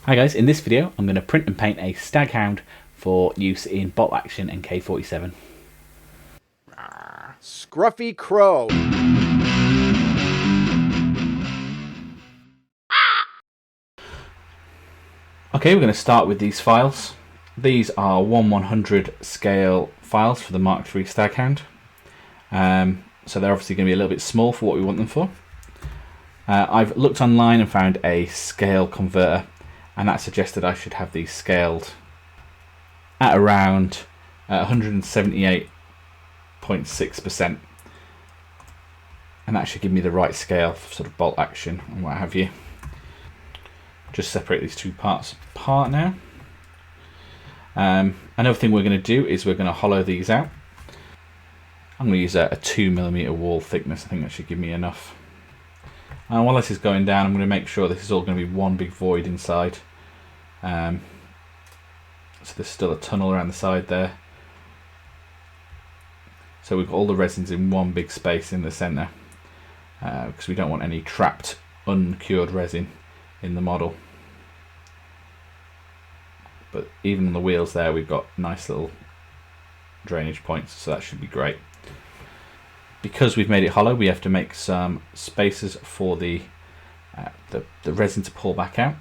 Hi guys, in this video I'm going to print and paint a Staghound for use in bolt action and Mkiii. Scruffy crow. Okay, we're going to start with these files. These are 1/100 scale files for the Mark III Staghound. So they're obviously going to be a little bit small for what we want them for. I've looked online and found a scale converter, and that suggested I should have these scaled at around 178.6%, and that should give me the right scale for sort of bolt action and what have you. Just separate these two parts apart now. Another thing we're going to do is we're going to hollow these out. I'm going to use a 2mm wall thickness. I think that should give me enough. And while this is going down, I'm going to make sure this is all going to be one big void inside. So there's still a tunnel around the side there. So we've got all the resins in one big space in the centre, because we don't want any trapped, uncured resin in the model. But even on the wheels there, we've got nice little drainage points, so that should be great. Because we've made it hollow, we have to make some spaces for the resin to pull back out.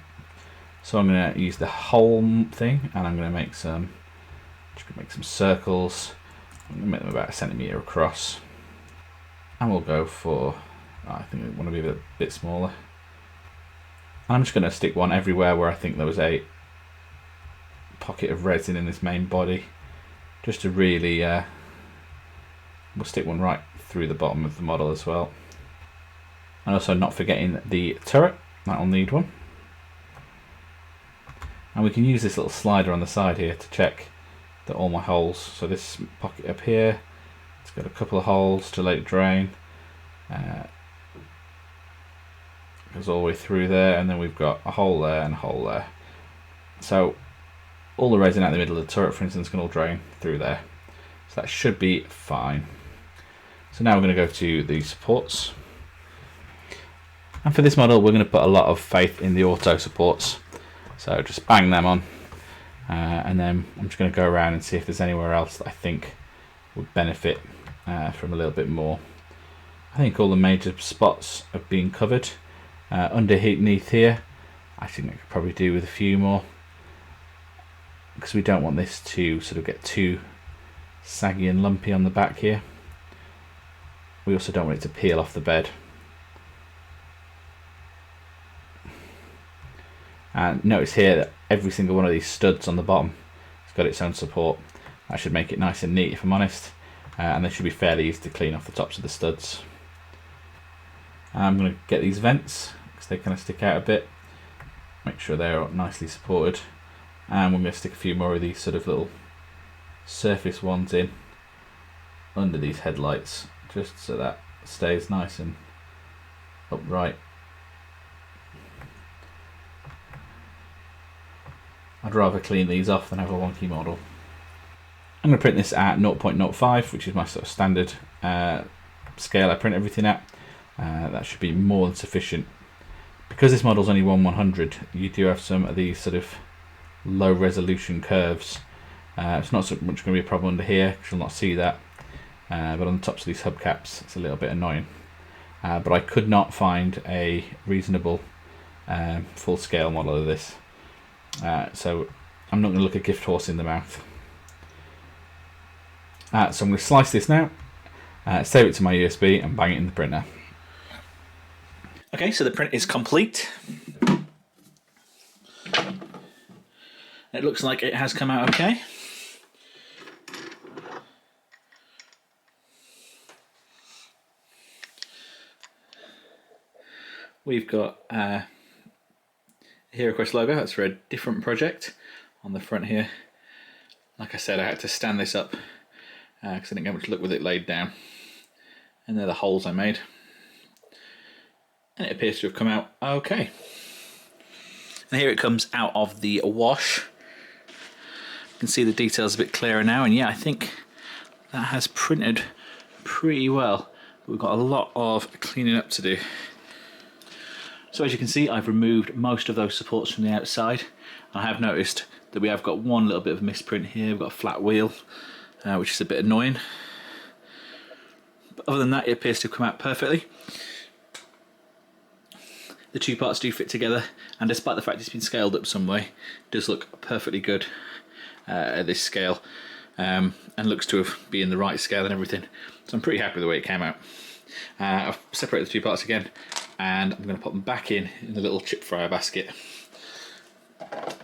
So I'm going to use the whole thing, and I'm going to make some circles. I'm going to make them about 1 centimetre across, and we'll go for, I think I want to be a bit smaller. I'm just going to stick one everywhere where I think there was a pocket of resin in this main body, just to really, we'll stick one right through the bottom of the model as well. And also not forgetting the turret, that'll need one. And we can use this little slider on the side here to check that all my holes, so this pocket up here, it's got a couple of holes to let it drain. Goes all the way through there, and then we've got a hole there and a hole there. So all the resin out the middle of the turret, for instance, can all drain through there. So that should be fine. So now we're going to go to the supports. And for this model, we're going to put a lot of faith in the auto supports. So just bang them on. And then I'm just going to go around and see if there's anywhere else that I think would benefit from a little bit more. I think all the major spots have been covered. Underneath here, I think I could probably do with a few more, because we don't want this to sort of get too saggy and lumpy on the back here. We also don't want it to peel off the bed. And notice here that every single one of these studs on the bottom has got its own support. That should make it nice and neat, if I'm honest, and they should be fairly easy to clean off the tops of the studs. I'm going to get these vents, because they kind of stick out a bit, make sure they're nicely supported, and we're going to stick a few more of these sort of little surface ones in under these headlights, just so that stays nice and upright. I'd rather clean these off than have a wonky model. I'm going to print this at 0.05, which is my sort of standard scale I print everything at. That should be more than sufficient. Because this model's only 1/100, you do have some of these sort of low resolution curves. It's not so much going to be a problem under here, because you'll not see that. But on the tops of these hubcaps, it's a little bit annoying. But I could not find a reasonable full scale model of this. So I'm not going to look a gift horse in the mouth. So I'm going to slice this now, save it to my USB, and bang it in the printer. Okay, so the print is complete. It looks like it has come out okay. We've got a HeroQuest logo, that's for a different project on the front here. Like I said, I had to stand this up because I didn't get much luck with it laid down. And they're the holes I made. And it appears to have come out okay. And here it comes out of the wash. You can see the details a bit clearer now, and yeah, I think that has printed pretty well. We've got a lot of cleaning up to do. So as you can see, I've removed most of those supports from the outside. I have noticed that we have got one little bit of misprint here. We've got a flat wheel, which is a bit annoying. But other than that, it appears to have come out perfectly. The two parts do fit together, and despite the fact it's been scaled up some way, it does look perfectly good at this scale, and looks to have been the right scale and everything. So I'm pretty happy with the way it came out. I've separated the two parts again, and I'm going to put them back in the little chip fryer basket. And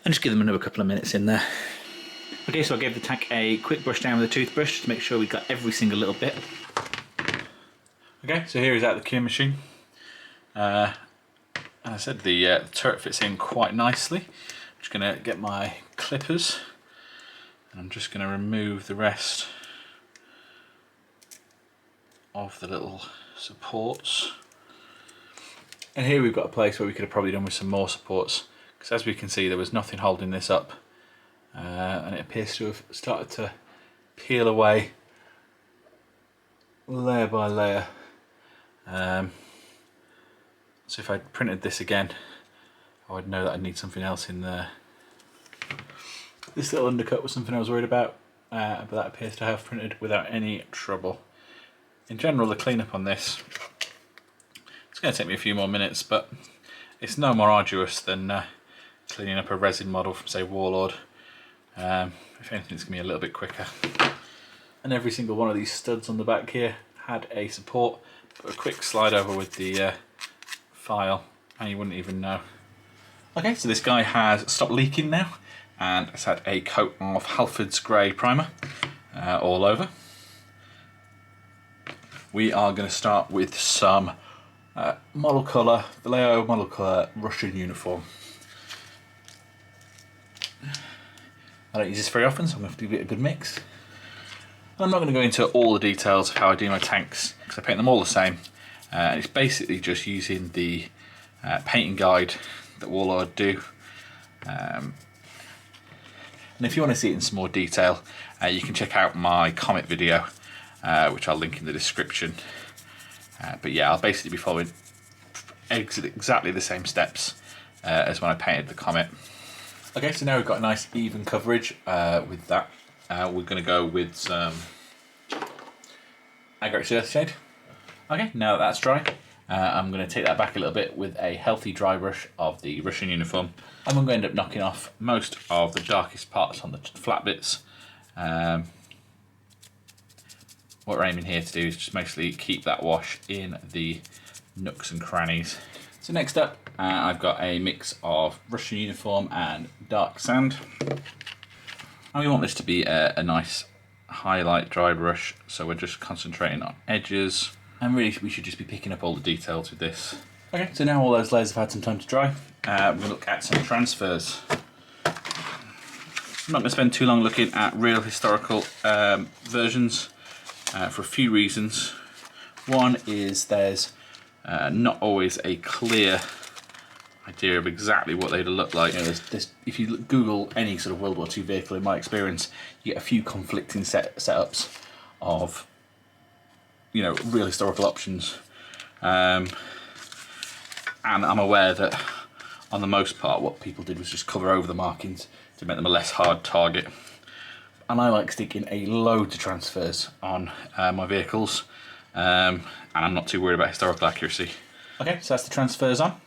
just give them another couple of minutes in there. Okay, so I gave the tank a quick brush down with a toothbrush to make sure we got every single little bit. Okay, so here is out the cure machine. And I said the turret fits in quite nicely. I'm just going to get my clippers, and I'm just going to remove the rest of the little supports. And here we've got a place where we could have probably done with some more supports, because as we can see there was nothing holding this up, and it appears to have started to peel away layer by layer. So if I printed this again, I would know that I'd need something else in there. This little undercut was something I was worried about, but that appears to have printed without any trouble. In general, the cleanup on this, it's going to take me a few more minutes, but it's no more arduous than cleaning up a resin model from, say, Warlord. If anything, it's going to be a little bit quicker. And every single one of these studs on the back here had a support. Put a quick slide over with the file, and you wouldn't even know. Okay, so this guy has stopped leaking now, and it's had a coat of Halford's Grey primer all over. We are going to start with some model colour, Vallejo model colour Russian uniform. I don't use this very often, so I'm going to have to give it a good mix. And I'm not going to go into all the details of how I do my tanks, because I paint them all the same. It's basically just using the painting guide that Warlord do. And if you want to see it in some more detail, you can check out my comic video, which I'll link in the description. But yeah, I'll basically be following exactly the same steps as when I painted the comet. Okay, so now we've got a nice even coverage with that. We're going to go with some Agrex Earthshade. Okay, now that that's dry, I'm going to take that back a little bit with a healthy dry brush of the Russian uniform. And I'm going to end up knocking off most of the darkest parts on the flat bits. What we're aiming here to do is just mostly keep that wash in the nooks and crannies. So next up, I've got a mix of Russian uniform and dark sand. And we want this to be a nice highlight dry brush, so we're just concentrating on edges. And really, we should just be picking up all the details with this. Okay, so now all those layers have had some time to dry, we're going to look at some transfers. I'm not going to spend too long looking at real historical versions for a few reasons. One is there's not always a clear idea of exactly what they'd look like. You know, if you Google any sort of World War II vehicle, in my experience, you get a few conflicting setups of, you know, real historical options. And I'm aware that on the most part what people did was just cover over the markings to make them a less hard target. And I like sticking a load of transfers on my vehicles, and I'm not too worried about historical accuracy. Okay, so that's the transfers on.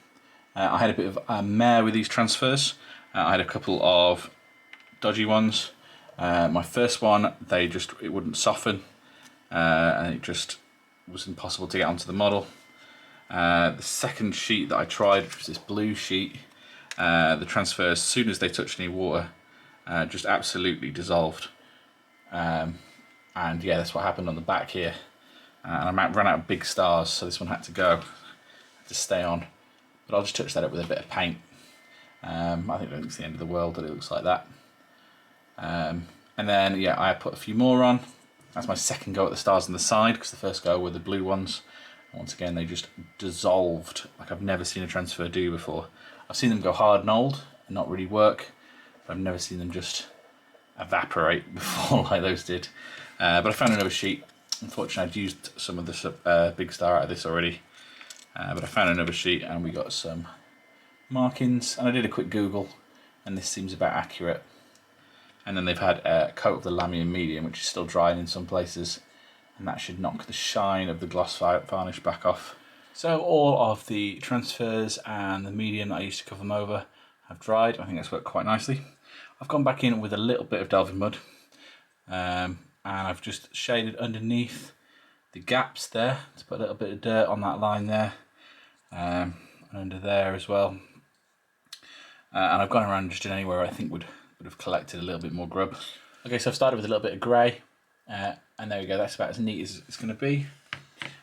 I had a bit of a mare with these transfers. I had a couple of dodgy ones. My first one, it wouldn't soften, and it just was impossible to get onto the model. The second sheet that I tried, which was this blue sheet, the transfers, as soon as they touched any water, just absolutely dissolved. And yeah, that's what happened on the back here. And I ran out of big stars, so this one had to go, had to stay on. But I'll just touch that up with a bit of paint. I think it's the end of the world that it looks like that. And then, yeah, I put a few more on. That's my second go at the stars on the side, because the first go were the blue ones. And once again, they just dissolved like I've never seen a transfer do before. I've seen them go hard and old and not really work, but I've never seen them just evaporate before like those did. But I found another sheet. Unfortunately, I'd used some of the big star out of this already. But I found another sheet and we got some markings, and I did a quick Google and this seems about accurate. And then they've had a coat of the Lamian medium, which is still drying in some places, and that should knock the shine of the gloss varnish back off. So all of the transfers and the medium that I used to cover them over have dried. I think that's worked quite nicely. I've gone back in with a little bit of Delvin mud, and I've just shaded underneath the gaps there to put a little bit of dirt on that line there, and under there as well. And I've gone around just in anywhere I think would have collected a little bit more grub. Okay, so I've started with a little bit of grey, and there we go, that's about as neat as it's going to be.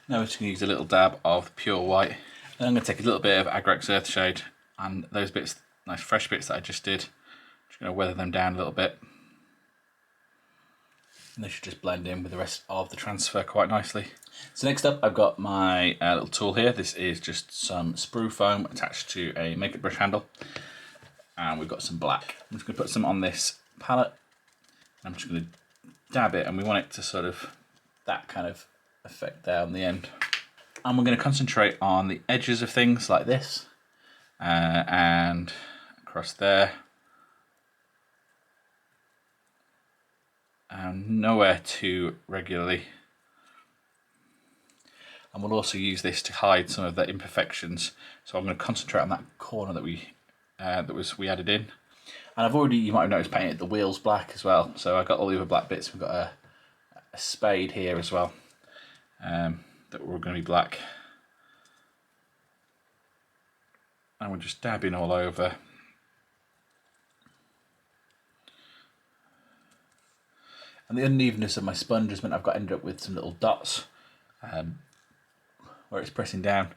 Now we're just going to use a little dab of pure white, and I'm going to take a little bit of Agrex Earthshade, and those bits, nice fresh bits that I just did, just going to weather them down a little bit. And they should just blend in with the rest of the transfer quite nicely. So next up I've got my little tool here. This is just some sprue foam attached to a makeup brush handle. And we've got some black. I'm just going to put some on this palette. I'm just going to dab it, and we want it to sort of, that kind of effect there on the end. And we're going to concentrate on the edges of things like this, and across there. And nowhere too regularly. And we'll also use this to hide some of the imperfections. So I'm going to concentrate on that corner that we added in. And I've already, you might have noticed, painted the wheels black as well. So I've got all the other black bits. We've got a spade here as well, that we're going to be black. And we're just dabbing all over. And the unevenness of my sponge has meant I've ended up with some little dots where it's pressing down.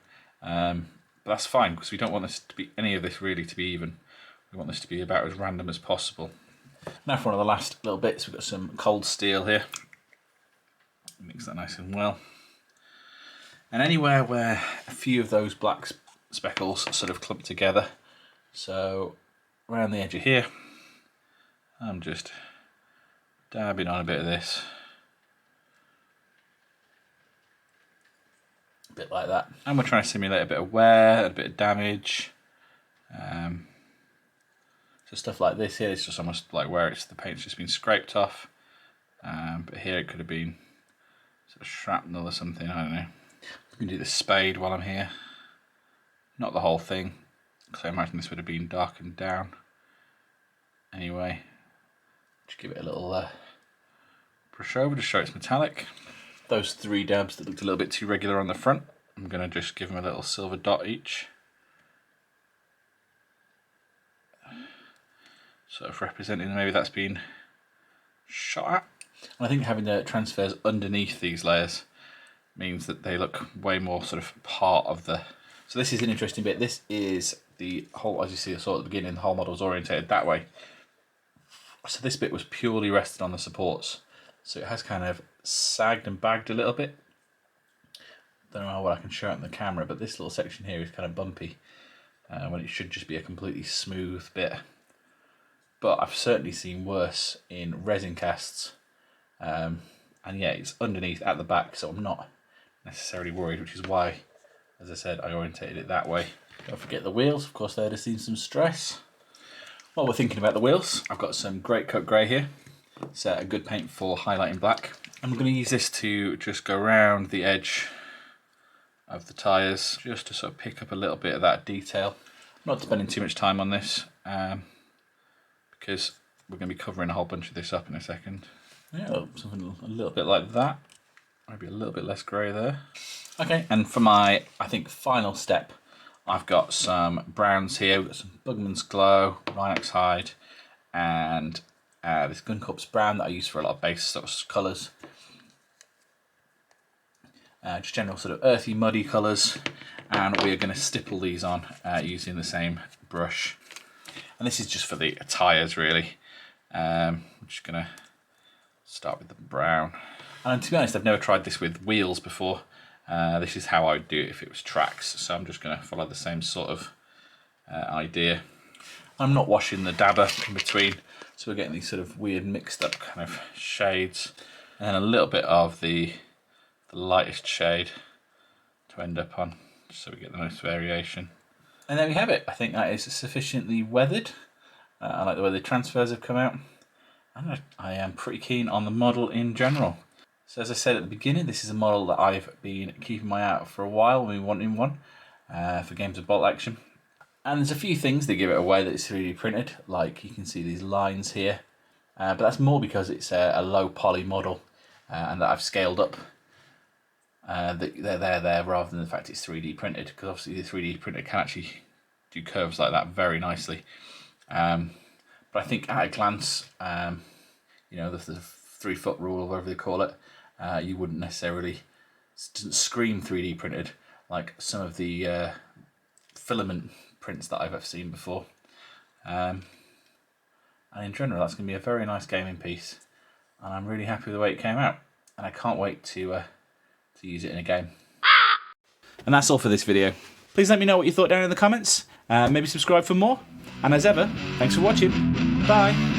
But that's fine, because we don't want this to be, any of this really to be even. We want this to be about as random as possible. Now for one of the last little bits, we've got some cold steel here. Mix that nice and well. And anywhere where a few of those black speckles sort of clump together, so around the edge of here, I'm just dabbing on a bit of this. A bit like that. And we're trying to simulate a bit of wear, a bit of damage. So stuff like this here, it's just almost like where the paint's just been scraped off. But here it could have been sort of shrapnel or something, I don't know. We can do the spade while I'm here. Not the whole thing, because I imagine this would have been darkened down. Anyway, just give it a little brush over to show it's metallic. Those three dabs that looked a little bit too regular on the front, I'm going to just give them a little silver dot each. Sort of representing maybe that's been shot at. And I think having the transfers underneath these layers means that they look way more sort of part of the... So this is an interesting bit. This is the whole, as you see, I saw at the beginning, the whole model was orientated that way. So this bit was purely rested on the supports. So it has kind of sagged and bagged a little bit. Don't know what I can show it on the camera, but this little section here is kind of bumpy when it should just be a completely smooth bit. But I've certainly seen worse in resin casts. And yeah, it's underneath at the back, so I'm not necessarily worried, which is why, as I said, I orientated it that way. Don't forget the wheels, of course, they'd have seen some stress. While we're thinking about the wheels, I've got some Great Coat Grey here. It's a good paint for highlighting black. I'm going to use this to just go around the edge of the tyres, just to sort of pick up a little bit of that detail. I'm not spending too much time on this, because we're going to be covering a whole bunch of this up in a second. Yeah, something a little bit like that. Maybe a little bit less grey there. Okay, and for my, I think, final step, I've got some browns here. We've got some Bugman's Glow, Rhinox Hide, and this Gun Corpse Brown that I use for a lot of base sort of colours. Just general sort of earthy, muddy colours. And we are going to stipple these on using the same brush. And this is just for the tyres, really. I'm just going to start with the brown. And to be honest, I've never tried this with wheels before. This is how I would do it if it was tracks. So I'm just going to follow the same sort of idea. I'm not washing the dabber in between, so we're getting these sort of weird mixed up kind of shades. And then a little bit of the lightest shade to end up on just so we get the most variation. And there we have it. I think that is sufficiently weathered. I like the way the transfers have come out. And I am pretty keen on the model in general. So as I said at the beginning, this is a model that I've been keeping my eye out for a while. We've been wanting one for games of bolt action. And there's a few things that give it away that it's 3D printed. Like you can see these lines here. But that's more because it's a low poly model and that I've scaled up. They're there rather than the fact it's 3D printed, because obviously the 3D printer can actually do curves like that very nicely. But I think at a glance, you know, the 3 foot rule or whatever they call it, you wouldn't necessarily, it doesn't scream 3D printed like some of the filament prints that I've ever seen before. And in general, that's going to be a very nice gaming piece, and I'm really happy with the way it came out, and I can't wait to use it in a game. And that's all for this video. Please let me know what you thought down in the comments. Maybe subscribe for more. And as ever, thanks for watching. Bye.